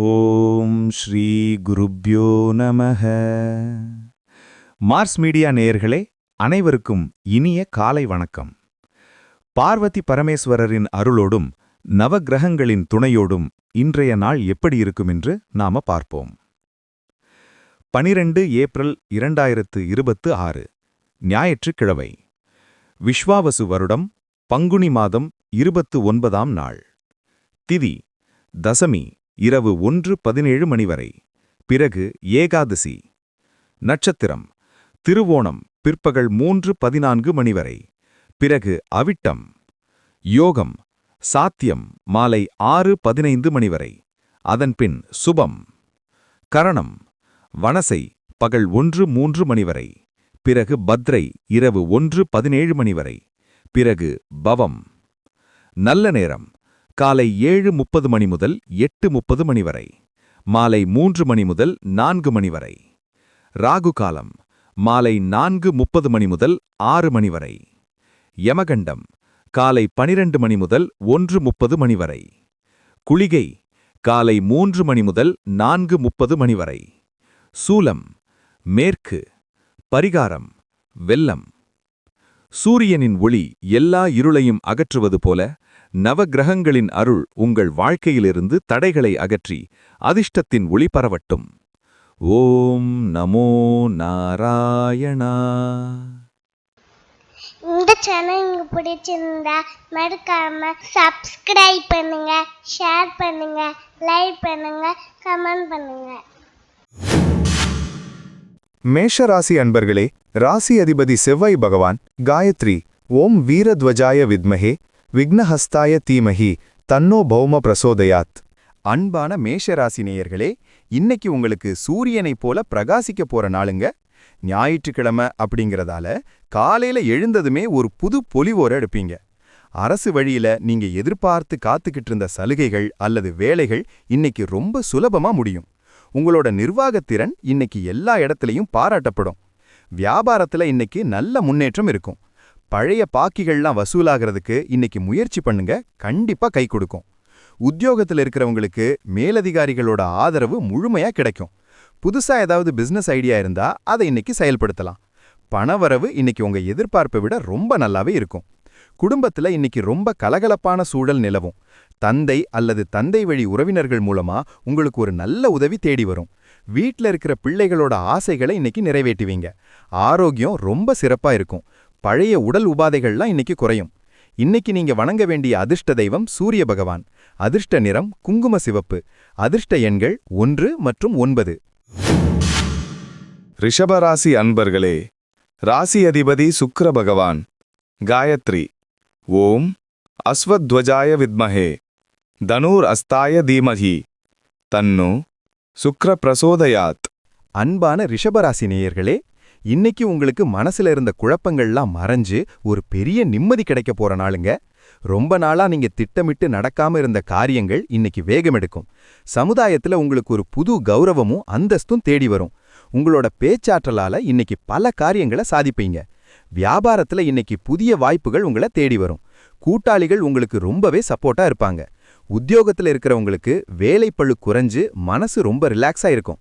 ஓம் ஸ்ரீ குருப்யோ நமஹ. Mars media நேயர்களே, அனைவருக்கும் இனிய காலை வணக்கம். பார்வதி பரமேஸ்வரரின் அருளோடும் நவக்கிரகங்களின் துணையோடும் இன்றைய நாள் எப்படி இருக்கும் என்று நாம பார்ப்போம். 12 ஏப்ரல் 2026 ஞாயிற்றுக்கிழமை. விஸ்வாவசு வருடம் பங்குனி மாதம் 29ஆம் நாள். திதி தசமி இரவு 1:17 மணி வரை. பிறகு ஏகாதசி. நட்சத்திரம் திருவோணம் பிற்பகல் 3:14 மணி வரை. பிறகு அவிட்டம். யோகம் சாத்தியம் மாலை 6:15 மணி வரை. அதன்பின் சுபம். கரணம் வனசை பகல் 1:03 மணி வரை. பிறகு பத்ரை இரவு 1:17 மணி வரை. பிறகு பவம். நல்ல நேரம் காலை 7:30 மணி முதல் 8:30 மணி வரை. மாலை 3 மணி முதல் 4 மணி வரை. ராகு காலம் மாலை 4:30 மணி முதல் 6 மணி வரை. யமகண்டம் காலை 12 மணி முதல் 1:30 மணி வரை. குளிகை காலை 3 மணி முதல் 4:30 மணி வரை. சூலம் மேற்கு. பரிகாரம் வெல்லம். சூரியனின் ஒளி எல்லா இருளையும் அகற்றுவது போல நவக்கிரகங்களின் அருள் உங்கள் வாழ்க்கையிலிருந்து தடைகளை அகற்றி அதிர்ஷ்டத்தின் ஒளி பரவட்டும். ஓம் நமோ நாராயணா. இந்த சேனல் உங்களுக்கு பிடிச்சிருந்தா மறக்காம சப்ஸ்கிரைப் பண்ணுங்க, ஷேர் பண்ணுங்க, லைக் பண்ணுங்க, கமெண்ட் பண்ணுங்க. மேஷராசி அன்பர்களே, ராசி அதிபதி செவ்வாய் பகவான் காயத்ரி ஓம் வீரத்வஜாய வித்மஹே விக்னஹஸ்தாய தீமஹி தன்னோ பௌம பிரசோதயாத். அன்பான மேஷராசி நேயர்களே, இன்னைக்கு உங்களுக்கு சூரியனைப் போல பிரகாசிக்க போற நாளுங்க. ஞாயிற்றுக்கிழமை அப்படிங்கிறதால காலையில எழுந்ததுமே ஒரு புது பொலிவோர எடுப்பீங்க. அரசு வழியில நீங்க எதிர்பார்த்து காத்துக்கிட்டு இருந்த சலுகைகள் அல்லது வேலைகள் இன்னைக்கு ரொம்ப சுலபமா முடியும். உங்களோட நிர்வாகத்திறன் இன்னைக்கு எல்லா இடத்துலையும் பாராட்டப்படும். வியாபாரத்துல இன்னைக்கு நல்ல முன்னேற்றம் இருக்கும். பழைய பாக்கிகள்லாம் வசூலாகிறதுக்கு இன்னைக்கு முயற்சி பண்ணுங்க, கண்டிப்பா கை கொடுக்கும். உத்தியோகத்தில் இருக்கிறவங்களுக்கு மேலதிகாரிகளோட ஆதரவு முழுமையா கிடைக்கும். புதுசா ஏதாவது பிசினஸ் ஐடியா இருந்தா அதை இன்னைக்கு செயல்படுத்தலாம். பணவரவு இன்னைக்கு உங்க எதிர்பார்ப்பை விட ரொம்ப நல்லாவே இருக்கும். குடும்பத்துல இன்னைக்கு ரொம்ப கலகலப்பான சூழல் நிலவும். தந்தை அல்லது தந்தை வழி உறவினர்கள் மூலமா உங்களுக்கு ஒரு நல்ல உதவி தேடி வரும். வீட்ல இருக்கிற பிள்ளைகளோட ஆசைகளை இன்னைக்கு நிறைவேற்றுவீங்க. ஆரோக்கியம் ரொம்ப சிறப்பா இருக்கும். பழைய உடல் உபாதைகள்லாம் இன்னைக்கு குறையும். இன்னைக்கு நீங்க வணங்க வேண்டிய அதிர்ஷ்ட தெய்வம் சூரிய பகவான். அதிர்ஷ்ட நிறம் குங்கும சிவப்பு. அதிர்ஷ்ட எண்கள் 1 மற்றும் 9. ரிஷபராசி அன்பர்களே, ராசி அதிபதி சுக்கிர பகவான் காயத்ரி ஓம் அஸ்வத்வஜாய வித்மஹே தனூர் அஸ்தாய தீமஹி தன்னோ சுக்ர பிரசோதயாத். அன்பான ரிஷபராசி நேயர்களே, இன்னைக்கு உங்களுக்கு மனசுல இருந்த குழப்பங்கள்லாம் மறைஞ்சு ஒரு பெரிய நிம்மதி கிடைக்க போற நாளுங்க. ரொம்ப நாளா நீங்க திட்டமிட்டு நடக்காம இருந்த காரியங்கள் இன்னைக்கு வேகமெடுக்கும். சமுதாயத்துல உங்களுக்கு ஒரு புது கௌரவமும் அந்தஸ்தும் தேடி வரும். உங்களோட பேச்சாற்றலால இன்னைக்கு பல காரியங்களை சாதிப்பீங்க. வியாபாரத்துல இன்னைக்கு புதிய வாய்ப்புகள் உங்களை தேடி வரும். கூட்டாளிகள் உங்களுக்கு ரொம்பவே சப்போர்ட்டா இருப்பாங்க. உத்தியோகத்துல இருக்கிறவங்களுக்கு வேலைப்பளு குறைஞ்சு மனசு ரொம்ப ரிலாக்ஸா இருக்கும்.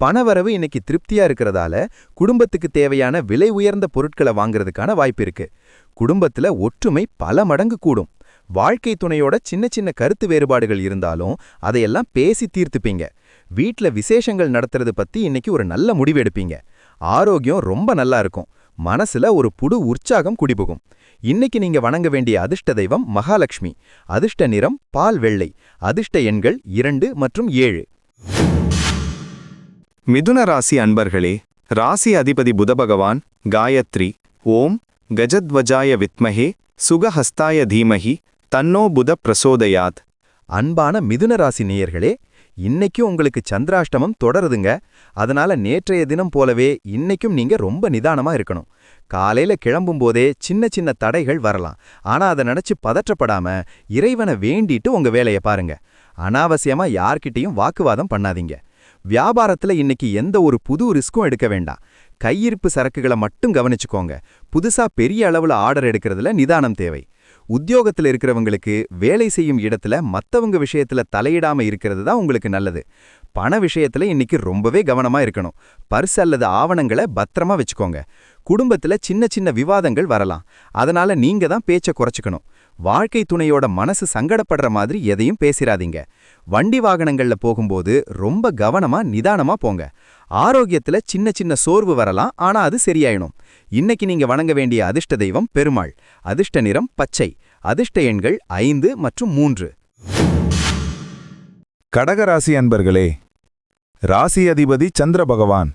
பணவரவு இன்னைக்கு திருப்தியா இருக்கிறதால குடும்பத்துக்கு தேவையான விலை உயர்ந்த பொருட்களை வாங்குறதுக்கான வாய்ப்பு இருக்கு. குடும்பத்துல ஒற்றுமை பல மடங்கு கூடும். வாழ்க்கை துணையோட சின்ன சின்ன கருத்து வேறுபாடுகள் இருந்தாலும் அதையெல்லாம் பேசி தீர்த்துப்பீங்க. வீட்ல விசேஷங்கள் நடத்துறது பத்தி இன்னைக்கு ஒரு நல்ல முடிவு எடுப்பீங்க. ஆரோக்கியம் ரொம்ப நல்லா இருக்கும். மனசுல ஒரு புது உற்சாகம் குடிபுகும். இன்னைக்கு நீங்க வணங்க வேண்டிய அதிர்ஷ்ட தெய்வம் மகாலட்சுமி. அதிர்ஷ்ட நிறம் பால் வெள்ளை. அதிர்ஷ்ட எண்கள் 2 மற்றும் 7. மிதுன ராசி அன்பர்களே, ராசி அதிபதி புத பகவான் காயத்ரி ஓம் கஜத்வஜாய வித்மஹே சுகஹஸ்தாய தீமஹி தன்னோ புத பிரசோதயாத். அன்பான மிதுன ராசி நேயர்களே, இன்னைக்கும் உங்களுக்கு சந்திராஷ்டமம் தொடருதுங்க. அதனால நேற்றைய தினம் போலவே இன்னைக்கும் நீங்க ரொம்ப நிதானமா இருக்கணும். காலையில கிளம்பும் போதே சின்ன சின்ன தடைகள் வரலாம். ஆனா அதை நினைச்சு பதற்றப்படாம இறைவனை வேண்டிட்டு உங்க வேலையை பாருங்க. அனாவசியமா யார்கிட்டையும் வாக்குவாதம் பண்ணாதீங்க. வியாபாரத்துல இன்னைக்கு எந்த ஒரு புது ரிஸ்க்கும் எடுக்க வேண்டாம். கையிருப்பு சரக்குகளை மட்டும் கவனிச்சுக்கோங்க. புதுசா பெரிய அளவுல ஆர்டர் எடுக்கிறதுல நிதானம் தேவை. உத்தியோகத்துல இருக்கிறவங்களுக்கு வேலை செய்யும் இடத்துல மத்தவங்க விஷயத்துல தலையிடாம இருக்கிறது தான் உங்களுக்கு நல்லது. பண விஷயத்துல இன்னைக்கு ரொம்பவே கவனமா இருக்கணும். பர்ஸ் அல்லது ஆவணங்களை பத்திரமா வச்சுக்கோங்க. குடும்பத்துல சின்ன சின்ன விவாதங்கள் வரலாம், அதனால நீங்க தான் பேச்சை குறைச்சுக்கணும். வாழ்க்கை துணையோட மனசு சங்கடப்படுற மாதிரி எதையும் பேசிராதீங்க. வண்டி வாகனங்கள்ல போகும்போது ரொம்ப கவனமா நிதானமா போங்க. ஆரோக்கியத்துல சின்ன சின்ன சோர்வு வரலாம், ஆனா அது சரியாயிடும். இன்னைக்கு நீங்க வணங்க வேண்டிய அதிர்ஷ்ட தெய்வம் பெருமாள். அதிர்ஷ்ட நிறம் பச்சை. அதிர்ஷ்ட எண்கள் 5 மற்றும் 3. கடகராசி அன்பர்களே, ராசி அதிபதி சந்திர பகவான்.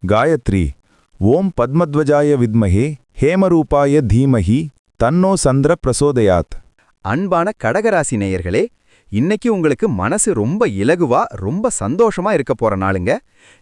காயத்ரி. ஓம் பத்மத்வஜாய வித்மஹே ஹேமரூபாய தீமஹி தன்னோ சந்திர பிரசோதயாத். அன்பான கடகராசி நேயர்களே, இன்னைக்கு உங்களுக்கு மனசு ரொம்ப இலகுவா ரொம்ப சந்தோஷமா இருக்க போற நாளுங்க.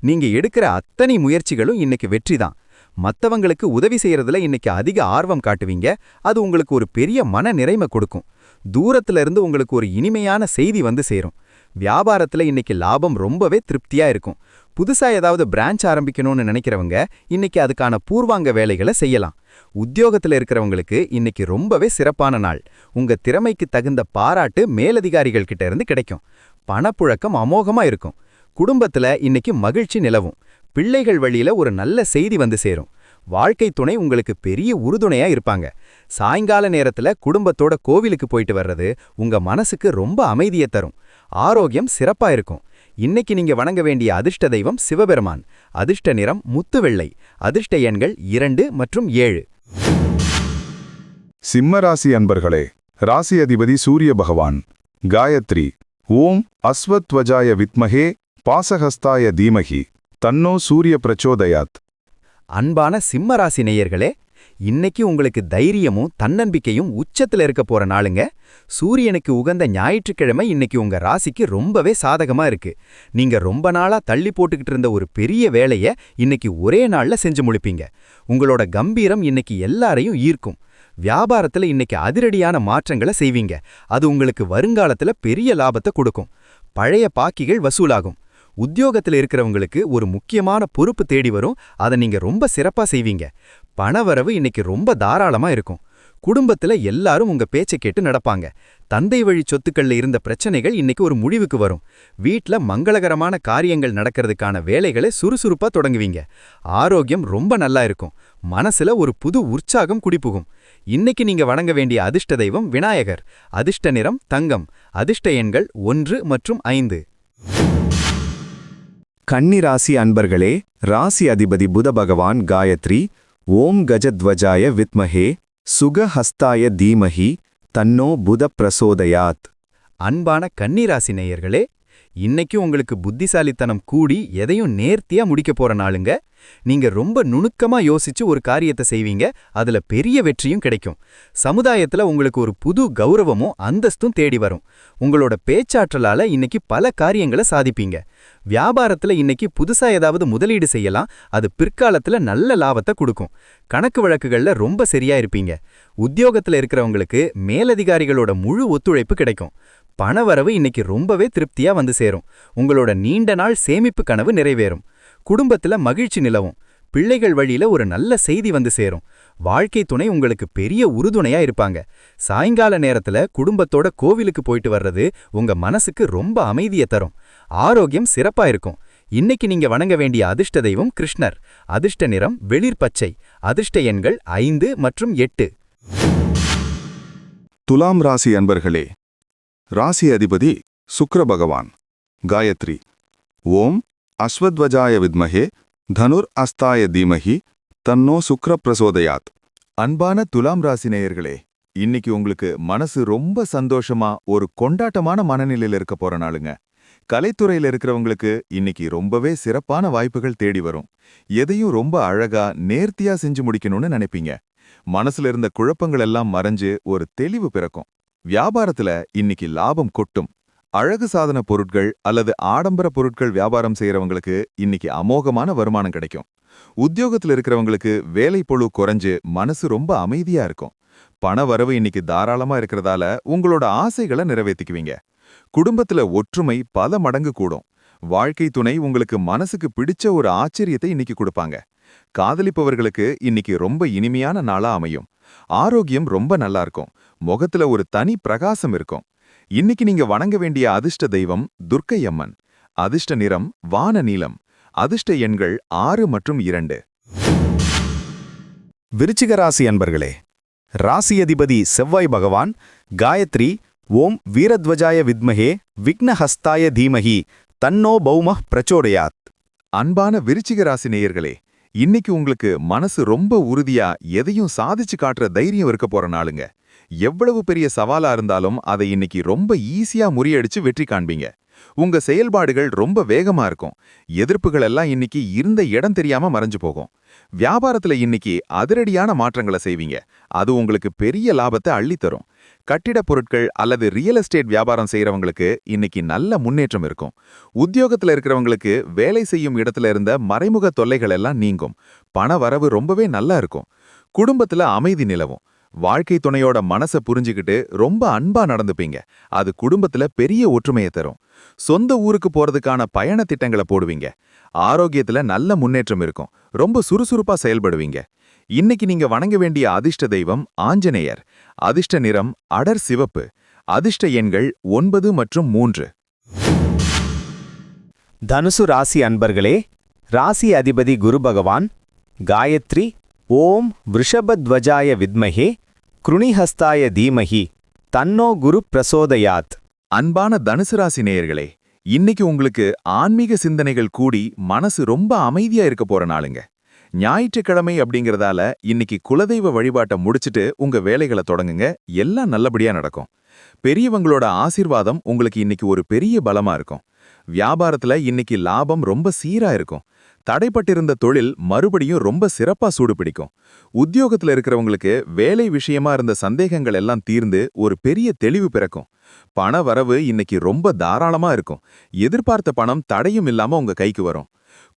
நீங்க எடுக்கிற அத்தனை முயற்சிகளும் இன்னைக்கு வெற்றிதான். மத்தவங்களுக்கு உதவி செய்யறதுல இன்னைக்கு அதிக ஆர்வம் காட்டுவீங்க. அது உங்களுக்கு ஒரு பெரிய மன நிறைமை கொடுக்கும். தூரத்துல இருந்து உங்களுக்கு ஒரு இனிமையான செய்தி வந்து சேரும். வியாபாரத்துல இன்னைக்கு லாபம் ரொம்பவே திருப்தியா இருக்கும். புதுசா ஏதாவது பிரான்ச் ஆரம்பிக்கணும்னு நினைக்கிறவங்க இன்னைக்கு அதுக்கான பூர்வாங்க வேலைகளை செய்யலாம். உத்தியோகத்துல இருக்கிறவங்களுக்கு இன்னைக்கு ரொம்பவே சிறப்பான நாள். உங்க திறமைக்கு தகுந்த பாராட்டு மேலதிகாரிகள் கிட்ட இருந்து கிடைக்கும். பணப்புழக்கம் அமோகமா இருக்கும். குடும்பத்துல இன்னைக்கு மகிழ்ச்சி நிலவும். பிள்ளைகள் வழியில ஒரு நல்ல செய்தி வந்து சேரும். வாழ்க்கை துணை உங்களுக்கு பெரிய உறுதுணையா இருப்பாங்க. சாயங்கால நேரத்துல குடும்பத்தோட கோவிலுக்கு போயிட்டு வர்றது உங்க மனசுக்கு ரொம்ப அமைதியை தரும். ஆரோக்கியம் சிறப்பா இருக்கும். இன்னைக்கு நீங்க வணங்க வேண்டிய அதிர்ஷ்ட தெய்வம் சிவபெருமான். அதிர்ஷ்ட நிறம் முத்து வெள்ளை. அதிர்ஷ்ட எண்கள் 2 மற்றும் 7. சிம்மராசி அன்பர்களே, ராசி அதிபதி சூரிய பகவான். காயத்ரி. ஓம் அஸ்வத்வஜாய வித்மஹே பாசஹஸ்தாய தீமஹி தன்னோ சூரிய பிரச்சோதயாத். அன்பான சிம்மராசி நேயர்களே, இன்னைக்கு உங்களுக்கு தைரியமும் தன்னம்பிக்கையும் உச்சத்துல இருக்க போற நாளுங்க. சூரியனுக்கு உகந்த ஞாயிற்றுக்கிழமை இன்னைக்கு உங்க ராசிக்கு ரொம்பவே சாதகமா இருக்கு. நீங்க ரொம்ப நாளா தள்ளி போட்டுக்கிட்டு இருந்த ஒரு பெரிய வேலைய இன்னைக்கு ஒரே நாள்ல செஞ்சு முடிப்பீங்க. உங்களோட கம்பீரம் இன்னைக்கு எல்லாரையும் ஈர்க்கும். வியாபாரத்துல இன்னைக்கு அதிரடியான மாற்றங்களை செய்வீங்க. அது உங்களுக்கு வருங்காலத்துல பெரிய லாபத்தை கொடுக்கும். பழைய பாக்கிகள் வசூலாகும். உத்தியோகத்துல இருக்கிறவங்களுக்கு ஒரு முக்கியமான பொறுப்பு தேடி வரும். அதை நீங்க ரொம்ப சிறப்பா செய்வீங்க. பணவரவு இன்னைக்கு ரொம்ப தாராளமா இருக்கும். குடும்பத்துல எல்லாரும் உங்க பேச்சை கேட்டு நடப்பாங்க. தந்தை வழி சொத்துக்கள்ல இருந்த பிரச்சனைகள் இன்னைக்கு ஒரு முடிவுக்கு வரும். வீட்ல மங்களகரமான காரியங்கள் நடக்கிறதுக்கான வேலைகளை சுறுசுறுப்பா தொடங்குவீங்க. ஆரோக்கியம் ரொம்ப நல்லா இருக்கும். மனசுல ஒரு புது உற்சாகம் குடிபுகும். இன்னைக்கு நீங்க வணங்க வேண்டிய அதிர்ஷ்ட தெய்வம் விநாயகர். அதிர்ஷ்ட நிறம் தங்கம். அதிர்ஷ்ட எண்கள் 1 மற்றும் 5. கன்னிராசி அன்பர்களே, ராசி அதிபதி புத பகவான். காயத்ரி. ஓம் கஜத்வஜாய வித்மஹே சுகஹஸ்தாய தீமஹி தன்னோ புத பிரசோதயாத். அன்பான கன்னிராசி நேயர்களே, இன்னைக்கு உங்களுக்கு புத்திசாலித்தனம் கூடி எதையும் நேர்த்தியா முடிக்க போற நாளுங்க. நீங்க ரொம்ப நுணுக்கமா யோசிச்சு ஒரு காரியத்தை செய்வீங்க. அதுல பெரிய வெற்றியும் கிடைக்கும். சமுதாயத்துல உங்களுக்கு ஒரு புது கௌரவமும் அந்தஸ்தும் தேடி வரும். உங்களோட பேச்சாற்றலால இன்னைக்கு பல காரியங்களை சாதிப்பீங்க. வியாபாரத்துல இன்னைக்கு புதுசா ஏதாவது முதலீடு செய்யலாம். அது பிற்காலத்துல நல்ல லாபத்தை கொடுக்கும். கணக்கு வழக்குகள்ல ரொம்ப சரியா இருப்பீங்க. உத்தியோகத்துல இருக்கிறவங்களுக்கு மேலதிகாரிகளோட முழு ஒத்துழைப்பு கிடைக்கும். பணவரவு இன்னைக்கு ரொம்பவே திருப்தியா வந்து சேரும். உங்களோட நீண்ட நாள் சேமிப்பு கனவு நிறைவேறும். குடும்பத்துல மகிழ்ச்சி நிலவும். பிள்ளைகள் வழியில ஒரு நல்ல செய்தி வந்து சேரும். வாழ்க்கை துணை உங்களுக்கு பெரிய உறுதுணையா இருப்பாங்க. சாயங்கால நேரத்துல குடும்பத்தோட கோவிலுக்கு போயிட்டு வர்றது உங்க மனசுக்கு ரொம்ப அமைதியை தரும். ஆரோக்கியம் சிறப்பா இருக்கும். இன்னைக்கு நீங்க வணங்க வேண்டிய அதிர்ஷ்ட தெய்வம் கிருஷ்ணர். அதிர்ஷ்ட நிறம் வெளிர் பச்சை. அதிர்ஷ்ட எண்கள் 5 மற்றும் 8. துலாம் ராசி அன்பர்களே, ராசி அதிபதி சுக்கிர பகவான். காயத்ரி. ஓம் அஸ்வத்வஜாய வித்மஹே தனுர் அஸ்தாய தீமஹி தன்னோ சுக்ர பிரசோதயாத். அன்பான துலாம் ராசி நேயர்களே, இன்னைக்கு உங்களுக்கு மனசு ரொம்ப சந்தோஷமா ஒரு கொண்டாட்டமான மனநிலையில இருக்க போற நாளுங்க. கலைத்துறையில இருக்கிறவங்களுக்கு இன்னைக்கு ரொம்பவே சிறப்பான வாய்ப்புகள் தேடி வரும். எதையும் ரொம்ப அழகா நேர்த்தியா செஞ்சு முடிக்கணும்னு நினைப்பீங்க. மனசுல இருந்த குழப்பங்கள் எல்லாம் மறைஞ்சு ஒரு தெளிவு பிறக்கும். வியாபாரத்துல இன்னைக்கு லாபம் கொட்டும். அழகு சாதன பொருட்கள் அல்லது ஆடம்பர பொருட்கள் வியாபாரம் செய்யறவங்களுக்கு இன்னைக்கு அமோகமான வருமானம் கிடைக்கும். உத்தியோகத்துல இருக்கிறவங்களுக்கு வேலைப்பளு குறைஞ்சு மனசு ரொம்ப அமைதியா இருக்கும். பண வரவு இன்னைக்கு தாராளமா இருக்கிறதால உங்களோட ஆசைகளை நிறைவேற்றிக்குவீங்க. குடும்பத்துல ஒற்றுமை பல மடங்கு கூடும். வாழ்க்கை துணை உங்களுக்கு மனசுக்கு பிடிச்ச ஒரு ஆச்சரியத்தை இன்னைக்கு கொடுப்பாங்க. காதலிப்பவர்களுக்கு இன்னைக்கு ரொம்ப இனிமையான நாளா அமையும். ஆரோக்கியம் ரொம்ப நல்லா இருக்கும். முகத்துல ஒரு தனி பிரகாசம் இருக்கும். இன்னைக்கு நீங்க வணங்க வேண்டிய அதிர்ஷ்ட தெய்வம் துர்க்கை அம்மன். அதிர்ஷ்ட நிறம் வான நீலம். அதிர்ஷ்ட எண்கள் 6 மற்றும் 2. விருச்சிக ராசி அன்பர்களே, ராசி அதிபதி செவ்வாய் பகவான் காயத்ரி ஓம் வீரத்வஜாய வித்மஹே விக்னஹஸ்தாய தீமஹி தன்னோ பௌமः பிரச்சோதயாத். அன்பான விருச்சிக ராசி நேயர்களே, இன்னைக்கு உங்களுக்கு மனசு ரொம்ப உறுதியா எதையும் சாதிச்சு காட்டுற தைரியம் இருக்க போற நாளுங்க. எவ்வளவு பெரிய சவாலா இருந்தாலும் அதை இன்னைக்கு ரொம்ப ஈஸியா முறியடிச்சு வெற்றி காண்பீங்க. உங்க செயல்பாடுகள் ரொம்ப வேகமா இருக்கும். எதிர்ப்புகள் எல்லாம் இன்னைக்கு இருந்த இடம் தெரியாம மறைஞ்சு போகும். வியாபாரத்துல இன்னைக்கு அதிரடியான மாற்றங்களை செய்வீங்க. அது உங்களுக்கு பெரிய லாபத்தை அள்ளித்தரும். கட்டிடப் பொருட்கள் அல்லது ரியல் எஸ்டேட் வியாபாரம் செய்யறவங்களுக்கு இன்னைக்கு நல்ல முன்னேற்றம் இருக்கும். உத்தியோகத்துல இருக்கிறவங்களுக்கு வேலை செய்யும் இடத்துல இருந்த மறைமுக தொல்லைகள் எல்லாம் நீங்கும். பண வரவு ரொம்பவே நல்லா இருக்கும். குடும்பத்துல அமைதி நிலவும். வாழ்க்கை துணையோட மனசை புரிஞ்சுக்கிட்டு ரொம்ப அன்பா நடந்துப்பீங்க. அது குடும்பத்துல பெரிய ஒற்றுமையை தரும். சொந்த ஊருக்கு போறதுக்கான பயண திட்டங்களை போடுவீங்க. ஆரோக்கியத்துல நல்ல முன்னேற்றம் இருக்கும். ரொம்ப சுறுசுறுப்பா செயல்படுவீங்க. இன்னைக்கு நீங்க வணங்க வேண்டிய அதிர்ஷ்ட தெய்வம் ஆஞ்சநேயர். அதிர்ஷ்ட நிறம் அடர் சிவப்பு. அதிர்ஷ்ட எண்கள் 9 மற்றும் 3. தனுசு ராசி அன்பர்களே, ராசி அதிபதி குரு பகவான் காயத்ரி ஓம் விருஷபத்வஜாய வித்மஹே கிருணிஹஸ்தாய தீமஹி தன்னோ குரு பிரசோதயாத். அன்பான தனுசு ராசி நேயர்களே, இன்னைக்கு உங்களுக்கு ஆன்மீக சிந்தனைகள் கூடி மனசு ரொம்ப அமைதியா இருக்க போற நாளுங்க. ஞாயிற்றுக்கிழமை அப்படிங்கறதால இன்னைக்கு குலதெய்வ வழிபாட்டை முடிச்சிட்டு உங்க வேலைகளை தொடங்குங்க. எல்லாம் நல்லபடியா நடக்கும். பெரியவங்களோட ஆசீர்வாதம் உங்களுக்கு இன்னைக்கு ஒரு பெரிய பலமா இருக்கும். வியாபாரத்துல இன்னைக்கு லாபம் ரொம்ப சீரா இருக்கும். தடைப்பட்டிருந்த தொழில் மறுபடியும் ரொம்ப சிறப்பா சூடு பிடிக்கும். உத்தியோகத்துல இருக்கிறவங்களுக்கு வேலை விஷயமா இருந்த சந்தேகங்கள் எல்லாம் தீர்ந்து ஒரு பெரிய தெளிவு பிறக்கும். பண வரவு இன்னைக்கு ரொம்ப தாராளமா இருக்கும். எதிர்பார்த்த பணம் தடையும் இல்லாம உங்க கைக்கு வரும்.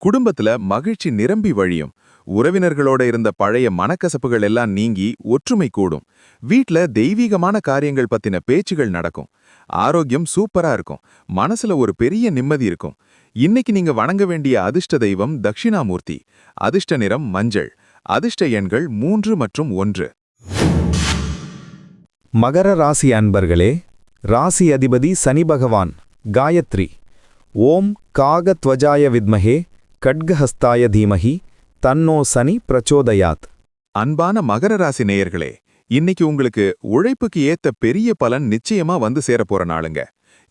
குடும்பத்துல மகிழ்ச்சி நிரம்பி வழியும். உறவினர்களோட இருந்த பழைய மனக்கசப்புகள் எல்லாம் நீங்கி ஒற்றுமை கூடும். வீட்ல தெய்வீகமான காரியங்கள் பத்தின பேச்சுகள் நடக்கும். ஆரோக்கியம் சூப்பரா இருக்கும். மனசுல ஒரு பெரிய நிம்மதி இருக்கும். இன்னைக்கு நீங்க வணங்க வேண்டிய அதிர்ஷ்ட தெய்வம் தக்ஷிணாமூர்த்தி. அதிர்ஷ்ட நிறம் மஞ்சள். அதிர்ஷ்ட எண்கள் 3 மற்றும் 1. மகர ராசி அன்பர்களே, ராசி அதிபதி சனி பகவான் காயத்ரி ஓம் காகத்வஜாய வித்மஹே கட்கஹஸ்தாய தீமஹி தன்னோ சனி பிரச்சோதயாத். அன்பான மகர ராசி நேயர்களே, இன்னைக்கு உங்களுக்கு உழைப்புக்கு ஏத்த பெரிய பலன் நிச்சயமா வந்து சேரப்போற நாளுங்க.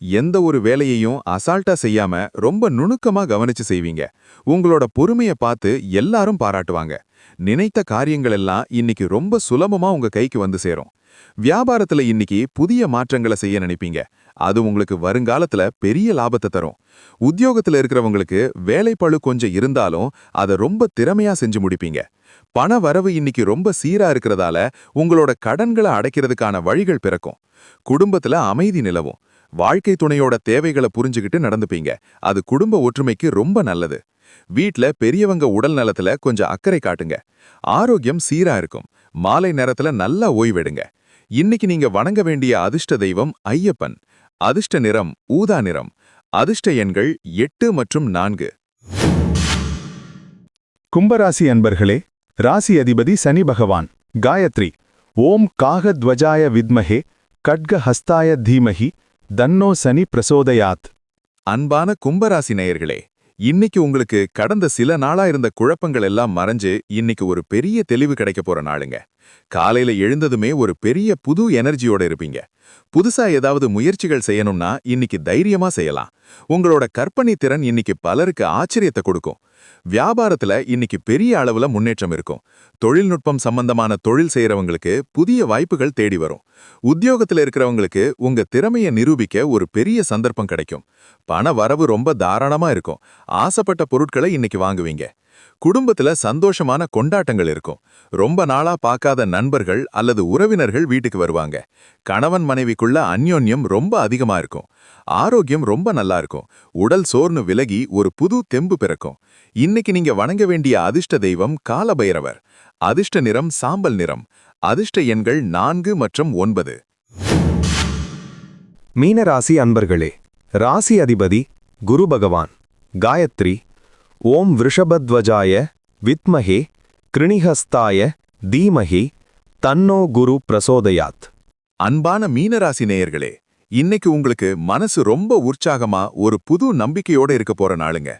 எந்த ஒரு வேலையையும் அசால்ட்டா செய்யாம ரொம்ப நுணுக்கமா கவனிச்சு செய்வீங்க. உங்களோட பொறுமைய பார்த்து எல்லாரும் பாராட்டுவாங்க. நினைத்த காரியங்கள் எல்லாம் இன்னைக்கு ரொம்ப சுலபமா உங்க கைக்கு வந்து சேரும். வியாபாரத்துல இன்னைக்கு புதிய மாற்றங்களை செய்ய நினைப்பீங்க. அது உங்களுக்கு வருங்காலத்துல பெரிய லாபத்தை தரும். உத்தியோகத்துல இருக்கிறவங்களுக்கு வேலைப்பளு கொஞ்சம் இருந்தாலும் அதை ரொம்ப திறமையா செஞ்சு முடிப்பீங்க. பண வரவு இன்னைக்கு ரொம்ப சீரா இருக்கிறதால உங்களோட கடன்களை அடைக்கிறதுக்கான வழிகள் பிறக்கும். குடும்பத்துல அமைதி நிலவும். வாழ்க்கை துணையோட தேவைகளை புரிஞ்சுக்கிட்டு நடந்துப்பீங்க. அது குடும்ப ஒற்றுமைக்கு ரொம்ப நல்லது. வீட்ல பெரியவங்க உடல் நலத்துல கொஞ்சம் அக்கறை காட்டுங்க. ஆரோக்கியம் சீரா இருக்கும். மாலை நேரத்துல நல்லா ஓய்வெடுங்க. இன்னைக்கு நீங்க வணங்க வேண்டிய அதிர்ஷ்ட தெய்வம் ஐயப்பன். அதிர்ஷ்ட நிறம் ஊதா நிறம். அதிர்ஷ்ட எண்கள் 8 மற்றும் 4. கும்பராசி அன்பர்களே, ராசி அதிபதி சனி பகவான் காயத்ரி ஓம் காகத்வஜாய வித்மஹே கட்கஹஸ்தாய தீமஹி தன்னோ சனி பிரசோதயாத். அன்பான கும்பராசி நேயர்களே, இன்னைக்கு உங்களுக்கு கடந்த சில நாளா இருந்த குழப்பங்கள் எல்லாம் மறைஞ்சு இன்னைக்கு ஒரு பெரிய தெளிவு கிடைக்க போற நாளுங்க. காலையில எழுந்ததுமே ஒரு பெரிய புது எனர்ஜியோட இருப்பீங்க. புதுசா ஏதாவது முயற்சிகள் செய்யணும்னா இன்னைக்கு தைரியமா செய்யலாம். உங்களோட கற்பனை திறன் இன்னைக்கு பலருக்கு ஆச்சரியத்தை கொடுக்கும். வியாபாரத்துல இன்னைக்கு பெரிய அளவுல முன்னேற்றம் இருக்கும். தொழில்நுட்பம் சம்பந்தமான தொழில் செய்யறவங்களுக்கு புதிய வாய்ப்புகள் தேடி வரும். உத்தியோகத்துல இருக்கிறவங்களுக்கு உங்க திறமையை நிரூபிக்க ஒரு பெரிய சந்தர்ப்பம் கிடைக்கும். பண வரவு ரொம்ப தாராளமா இருக்கும். ஆசைப்பட்ட பொருட்களை இன்னைக்கு வாங்குவீங்க. குடும்பத்துல சந்தோஷமான கொண்டாட்டங்கள் இருக்கும். ரொம்ப நாளா பார்க்காத நண்பர்கள் அல்லது உறவினர்கள் வீட்டுக்கு வருவாங்க. கணவன் மனைவிக்குள்ள அந்யோன்யம் ரொம்ப அதிகமா இருக்கும். ஆரோக்கியம் ரொம்ப நல்லா இருக்கும். உடல் சோர்ந்து விலகி ஒரு புது தெம்பு பிறக்கும். இன்னைக்கு நீங்க வணங்க வேண்டிய அதிர்ஷ்ட தெய்வம் காலபைரவர். அதிர்ஷ்ட நிறம் சாம்பல் நிறம். அதிர்ஷ்ட எண்கள் 4 மற்றும் 9. மீனராசி அன்பர்களே, ராசி அதிபதி குரு பகவான் காயத்ரி ஓம் விருஷபத்வஜாய வித்மஹே கிருணிஹஸ்தாய தீமஹி தன்னோ குரு பிரசோதயாத். அன்பான மீனராசி நேயர்களே, இன்னைக்கு உங்களுக்கு மனசு ரொம்ப உற்சாகமா ஒரு புது நம்பிக்கையோட இருக்க போற நாளுங்க.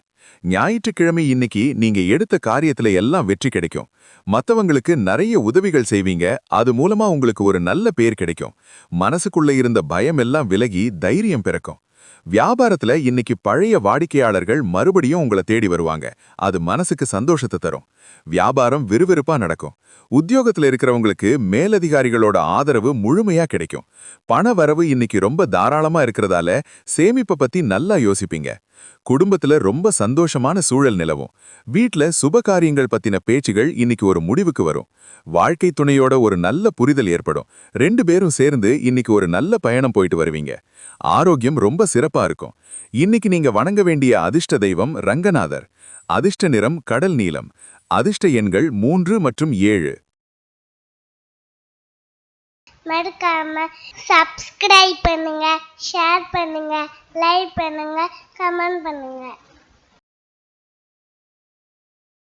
ஞாயிற்றுக்கிழமை இன்னைக்கு நீங்க எடுத்த காரியத்துல எல்லாம் வெற்றி கிடைக்கும். மத்தவங்களுக்கு நிறைய உதவிகள் செய்வீங்க. அது மூலமா உங்களுக்கு ஒரு நல்ல பேர் கிடைக்கும். மனசுக்குள்ள இருந்த பயம் எல்லாம் விலகி தைரியம் பிறக்கும். வியாபாரத்துல இன்னைக்கு பழைய வாடிக்கையாளர்கள் மறுபடியும் உங்களை தேடி வருவாங்க. அது மனசுக்கு சந்தோஷத்தை தரும். வியாபாரம் விறுவிறுப்பா நடக்கும். உத்தியோகத்துல இருக்கிறவங்களுக்கு மேலதிகாரிகளோட ஆதரவு முழுமையா கிடைக்கும். பண வரவு இன்னைக்கு ரொம்ப தாராளமா இருக்கிறதால சேமிப்பை பத்தி நல்லா யோசிப்பீங்க. குடும்பத்துல ரொம்ப சந்தோஷமான சூழல் நிலவும். வீட்ல சுபகாரியங்கள் பத்தின பேச்சுகள் இன்னைக்கு ஒரு முடிவுக்கு வரும். வாழ்க்கை துணையோட ஒரு நல்ல புரிதல் ஏற்படும். 2 பேரும் சேர்ந்து இன்னைக்கு ஒரு நல்ல பயணம் போயிட்டு வருவீங்க. ஆரோக்கியம் ரொம்ப சிறப்பா இருக்கும். இன்னைக்கு நீங்க வணங்க வேண்டிய அதிர்ஷ்ட தெய்வம் ரங்கநாதர். அதிர்ஷ்ட நிறம் கடல் நீலம். அதிர்ஷ்ட எண்கள் 3 மற்றும் 7. மறக்காம சப்ஸ்கிரைப் பண்ணுங்க, ஷேர் பண்ணுங்க, லைக் பண்ணுங்க, கமெண்ட் பண்ணுங்க.